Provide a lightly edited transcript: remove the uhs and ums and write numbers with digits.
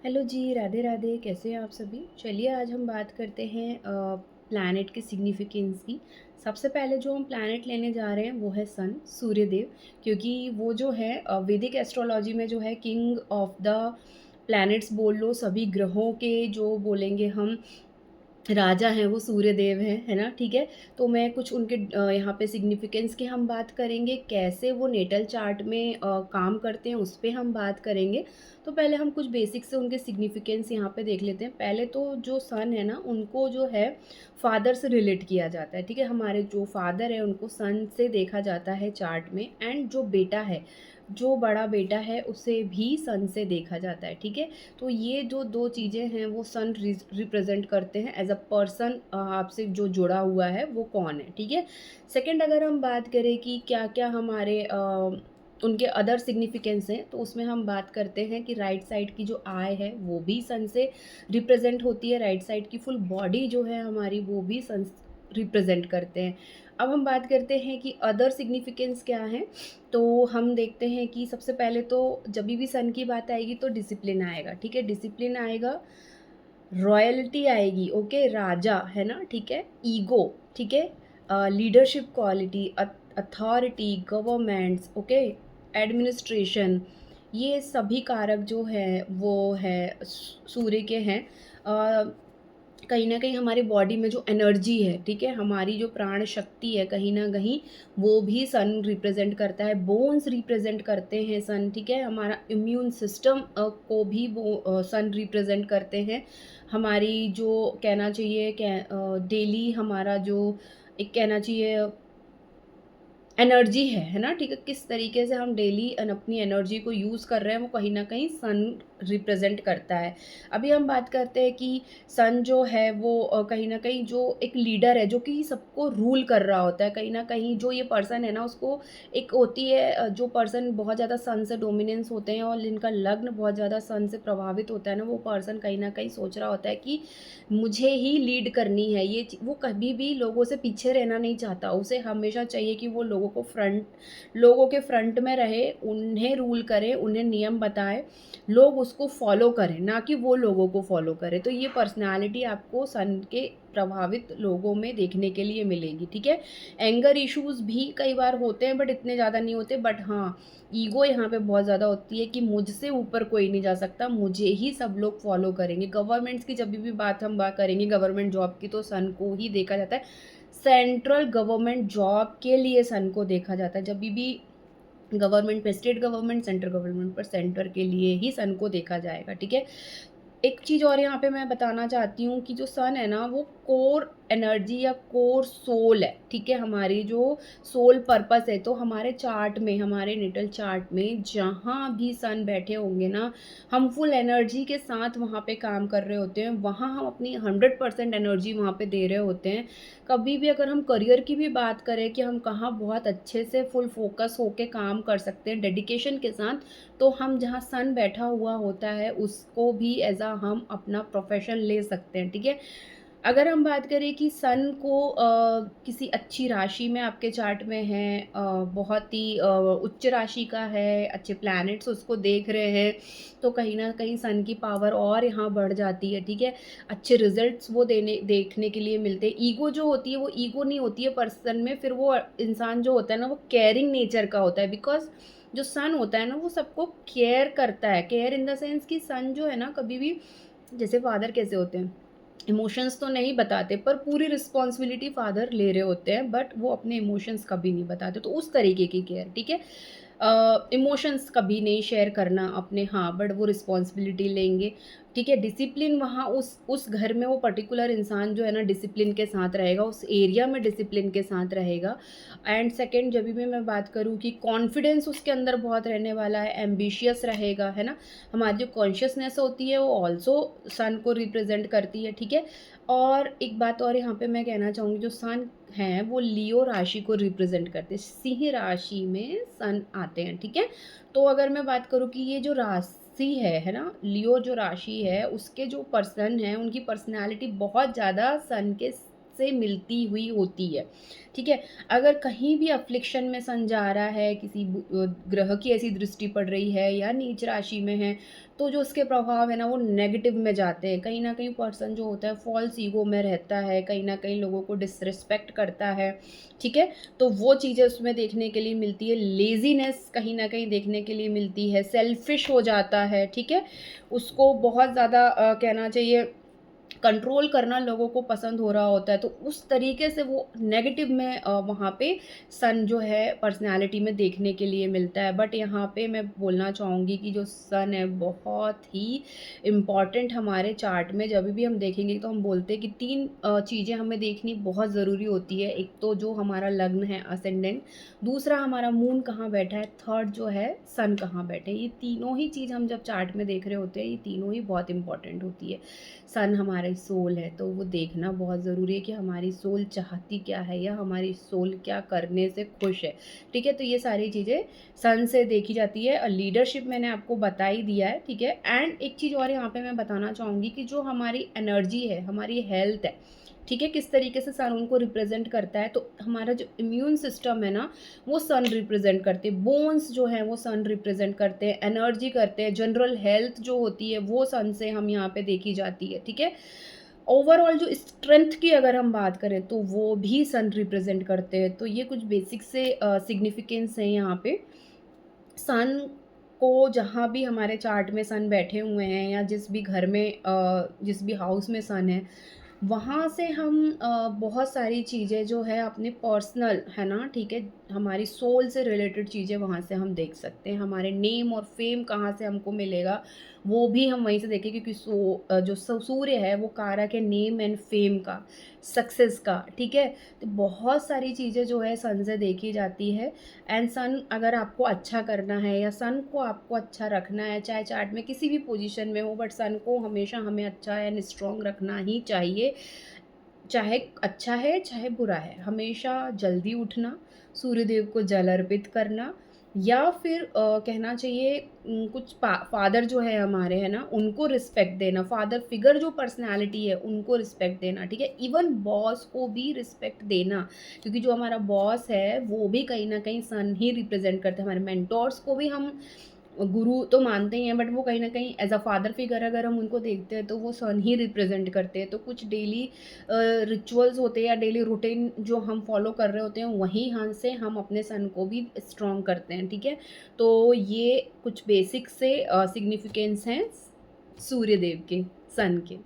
Hello जी, राधे राधे। कैसे हैं आप सभी? चलिए आज हम बात करते हैं प्लैनेट के सिग्निफिकेंस की। सबसे पहले जो हम प्लैनेट लेने जा रहे हैं वो है सन, सूर्यदेव। क्योंकि वो जो है वैदिक एस्ट्रोलॉजी में जो है किंग ऑफ द प्लैनेट्स बोल लो, सभी ग्रहों के जो बोलेंगे हम राजा हैं वो सूर्यदेव हैं, है ना? ठीक है। तो मैं कुछ उनके यहाँ पे सिग्निफिकेंस की हम बात करेंगे, कैसे वो नेटल चार्ट में काम करते हैं उस पे हम बात करेंगे। तो पहले हम कुछ बेसिक से उनके सिग्निफिकेंस यहाँ पे देख लेते हैं। पहले तो जो सन है ना, उनको जो है फादर से रिलेट किया जाता है, ठीक है? हमारे जो फादर है उनको सन से देखा जाता है चार्ट में। एंड जो बेटा है, जो बड़ा बेटा है उसे भी सन से देखा जाता है, ठीक है? तो ये जो 2 चीज़ें हैं वो सन रिप्रेजेंट करते हैं एज अ पर्सन, आपसे जो जुड़ा हुआ है वो कौन है, ठीक है। सेकंड, अगर हम बात करें कि क्या क्या हमारे उनके अदर सिग्निफिकेंस हैं, तो उसमें हम बात करते हैं कि राइट साइड की जो आई है वो भी सन से रिप्रेजेंट होती है। राइट साइड की फुल बॉडी जो है हमारी वो भी सन रिप्रेजेंट करते हैं। अब हम बात करते हैं कि अदर सिग्निफिकेंस क्या है। तो हम देखते हैं कि सबसे पहले तो जब भी सन की बात आएगी तो डिसिप्लिन आएगा, ठीक है? डिसिप्लिन आएगा, रॉयल्टी आएगी, ओके, राजा है ना, ठीक है, ईगो, ठीक है, leadership quality, authority, governments, okay, administration, ये सभी कारक जो हैं वो है सूर्य के हैं। कहीं न कहीं हमारी बॉडी में जो एनर्जी है, ठीक है? हमारी जो प्राण शक्ति है कहीं न कहीं वो भी सन रिप्रेज़ेंट करता है। बोन्स रिप्रेज़ेंट करते हैं सन, ठीक है? हमारा इम्यून सिस्टम को भी वो सन रिप्रेज़ेंट करते हैं। हमारी जो कहना चाहिए डेली हमारा जो एक कहना चाहिए एनर्जी है ना? ठीक है? किस तरीके से हम डेली अपनी एनर्जी को यूज़ कर रहे हैं वो कहीं न कहीं सन रिप्रेज़ेंट करता है। अभी हम बात करते हैं कि सन जो है वो कहीं न कहीं जो एक लीडर है जो कि सबको रूल कर रहा होता है, कहीं न कहीं जो ये पर्सन है ना उसको एक होती है जो पर्सन बहुत ज़्यादा सन से डोमिनेंस होते हैं और जिनका लग्न बहुत ज़्यादा सन से प्रभावित होता है ना, वो पर्सन कहीं न कहीं सोच रहा होता है कि मुझे ही लीड करनी है। वो कभी भी लोगों से पीछे रहना नहीं चाहता। उसे हमेशा चाहिए कि वो लोगों के फ्रंट में रहे, उन्हें रूल करे, उन्हें नियम बताए, लोग उसको फ़ॉलो करें, ना कि वो लोगों को फ़ॉलो करे। तो ये पर्सनैलिटी आपको सन के प्रभावित लोगों में देखने के लिए मिलेगी, ठीक है? एंगर इश्यूज़ भी कई बार होते हैं बट इतने ज़्यादा नहीं होते, बट हाँ, ईगो यहाँ पे बहुत ज़्यादा होती है कि मुझसे ऊपर कोई नहीं जा सकता, मुझे ही सब लोग फ़ॉलो करेंगे। गवर्नमेंट्स की जब भी बात करेंगे गवर्नमेंट जॉब की, तो सन को ही देखा जाता है। सेंट्रल गवर्नमेंट जॉब के लिए सन को देखा जाता है। जब भी गवर्नमेंट पे, स्टेट गवर्नमेंट, सेंट्रल गवर्नमेंट पर सेंटर के लिए ही सन को देखा जाएगा, ठीक है? एक चीज़ और यहाँ पे मैं बताना चाहती हूँ कि जो सन है ना वो कोर एनर्जी या कोर सोल है, ठीक है? हमारी जो सोल पर्पस है, तो हमारे चार्ट में, हमारे नेटल चार्ट में जहाँ भी सन बैठे होंगे ना, हम फुल एनर्जी के साथ वहाँ पे काम कर रहे होते हैं, वहाँ हम अपनी 100% एनर्जी वहाँ पे दे रहे होते हैं। कभी भी अगर हम करियर की भी बात करें कि हम कहाँ बहुत अच्छे से फुल फोकस होके काम कर सकते हैं डेडिकेशन के साथ, तो हम जहाँ सन बैठा हुआ होता है उसको भी एज़ अ हम अपना प्रोफ़ेशन ले सकते हैं, ठीक है? अगर हम बात करें कि सन को किसी अच्छी राशि में आपके चार्ट में है, बहुत ही उच्च राशि का है, अच्छे प्लैनेट्स उसको देख रहे हैं, तो कहीं न कहीं सन की पावर और यहाँ बढ़ जाती है, ठीक है? अच्छे रिज़ल्ट्स वो देखने के लिए मिलते हैं। ईगो जो होती है वो ईगो नहीं होती है पर्सन में, फिर वो इंसान जो होता है ना वो केयरिंग नेचर का होता है, बिकॉज़ जो सन होता है ना वो सबको केयर करता है। केयर इन द सेंस कि सन जो है ना कभी भी, जैसे फादर कैसे होते हैं, इमोशंस तो नहीं बताते पर पूरी रिस्पॉन्सिबिलिटी फादर ले रहे होते हैं, बट वो अपने इमोशंस कभी नहीं बताते, तो उस तरीके की केयर, ठीक है? इमोशंस कभी नहीं शेयर करना अपने, हाँ, बट वो रिस्पॉन्सिबिलिटी लेंगे, ठीक है? डिसिप्लिन वहाँ उस घर में वो पर्टिकुलर इंसान जो है ना डिसिप्लिन के साथ रहेगा, उस एरिया में डिसिप्लिन के साथ रहेगा। एंड सेकंड, जब भी मैं बात करूँ कि कॉन्फिडेंस उसके अंदर बहुत रहने वाला है, एम्बिशियस रहेगा, है ना? हमारी जो कॉन्शियसनेस होती है वो ऑल्सो सन को रिप्रेजेंट करती है, ठीक है? और एक बात और यहाँ पे मैं कहना चाहूँगी, जो सन हैं वो लियो राशि को रिप्रेजेंट करते हैं, सिंह राशि में सन आते हैं, ठीक है? तो अगर मैं बात करूँ कि ये जो राशि है ना? लियो जो राशि है उसके जो पर्सन हैं उनकी पर्सनैलिटी बहुत ज़्यादा सन के से मिलती हुई होती है, ठीक है? अगर कहीं भी अफ़्लिक्शन में सन जा रहा है, किसी ग्रह की ऐसी दृष्टि पड़ रही है या नीच राशि में है, तो जो उसके प्रभाव है ना वो नेगेटिव में जाते हैं। कहीं न कहीं पर्सन जो होता है फ़ॉल्स ईगो में रहता है, कहीं न कहीं लोगों को डिसरिस्पेक्ट करता है, ठीक है? तो वो चीज़ें उसमें देखने के लिए मिलती है। लेज़ीनेस कहीं न कहीं देखने के लिए मिलती है, सेल्फ़िश हो जाता है, ठीक है? उसको बहुत ज़्यादा कहना चाहिए कंट्रोल करना लोगों को पसंद हो रहा होता है, तो उस तरीके से वो नेगेटिव में वहाँ पे सन जो है पर्सनैलिटी में देखने के लिए मिलता है। बट यहाँ पे मैं बोलना चाहूँगी कि जो सन है बहुत ही इम्पॉर्टेंट हमारे चार्ट में जभी भी हम देखेंगे तो हम बोलते हैं कि 3 चीज़ें हमें देखनी बहुत ज़रूरी होती है। एक तो जो हमारा लग्न है असेंडेंट, दूसरा हमारा मून कहाँ बैठा है, थर्ड जो है सन कहाँ बैठे हैं। ये तीनों ही चीज़ हम जब चार्ट में देख रहे होते हैं, ये तीनों ही बहुत इम्पॉर्टेंट होती है। सन हमारी सोल है, तो वो देखना बहुत ज़रूरी है कि हमारी सोल चाहती क्या है या हमारी सोल क्या करने से खुश है, ठीक है? तो ये सारी चीज़ें सन से देखी जाती है और लीडरशिप मैंने आपको बता ही दिया है, ठीक है? एंड एक चीज़ और यहाँ पे मैं बताना चाहूँगी कि जो हमारी एनर्जी है, हमारी हेल्थ है, ठीक है? किस तरीके से सन उनको रिप्रेज़ेंट करता है, तो हमारा जो इम्यून सिस्टम है ना, वो सन रिप्रेज़ेंट करते हैं, बोन्स जो हैं वो सन रिप्रेज़ेंट करते हैं, एनर्जी करते हैं, जनरल हेल्थ जो होती है वो सन से हम यहाँ पे देखी जाती है, ठीक है? ओवरऑल जो स्ट्रेंथ की अगर हम बात करें तो वो भी सन रिप्रेज़ेंट करते हैं, तो ये कुछ बेसिक से सिग्निफिकेंस हैं यहाँ पे। सन को जहाँ भी हमारे चार्ट में सन बैठे हुए हैं या जिस भी घर में जिस भी हाउस में सन है, वहाँ से हम बहुत सारी चीज़ें जो है अपने पर्सनल है ना, ठीक है? हमारी सोल से रिलेटेड चीज़ें वहाँ से हम देख सकते हैं। हमारे नेम और फ़ेम कहाँ से हमको मिलेगा, वो भी हम वहीं से देखें क्योंकि जो सूर्य है वो कारक है नेम एंड फ़ेम का, सक्सेस का, ठीक है? तो बहुत सारी चीज़ें जो है सन से देखी जाती है एंड सन अगर आपको अच्छा करना है या सन को आपको अच्छा रखना है, चाहे चार्ट में किसी भी पोज़ीशन में हो बट सन को हमेशा हमें अच्छा एंड स्ट्रॉन्ग रखना ही चाहिए। चाहे अच्छा है, चाहे बुरा है, हमेशा जल्दी उठना, सूर्यदेव को जल अर्पित करना या फिर कहना चाहिए कुछ फादर जो है हमारे, है ना? उनको रिस्पेक्ट देना, फादर फिगर जो पर्सनैलिटी है, उनको रिस्पेक्ट देना, ठीक है? इवन बॉस को भी रिस्पेक्ट देना, क्योंकि जो हमारा बॉस है, वो भी कहीं न कहीं सन ही रिप्रेज़ेंट करते हैं। हमारे मेंटोर्स को भी हम गुरु तो मानते ही हैं बट वो कहीं न कहीं एज़ अ फादर फिगर अगर हम उनको देखते हैं तो वो सन ही रिप्रेज़ेंट करते हैं। तो कुछ डेली रिचुअल्स होते हैं या डेली रूटीन जो हम फ़ॉलो कर रहे होते हैं वहीं यहाँ से हम अपने सन को भी स्ट्रॉन्ग करते हैं, ठीक है? तो ये कुछ बेसिक से सिग्निफिकेंस हैं सूर्य देव के, सन के।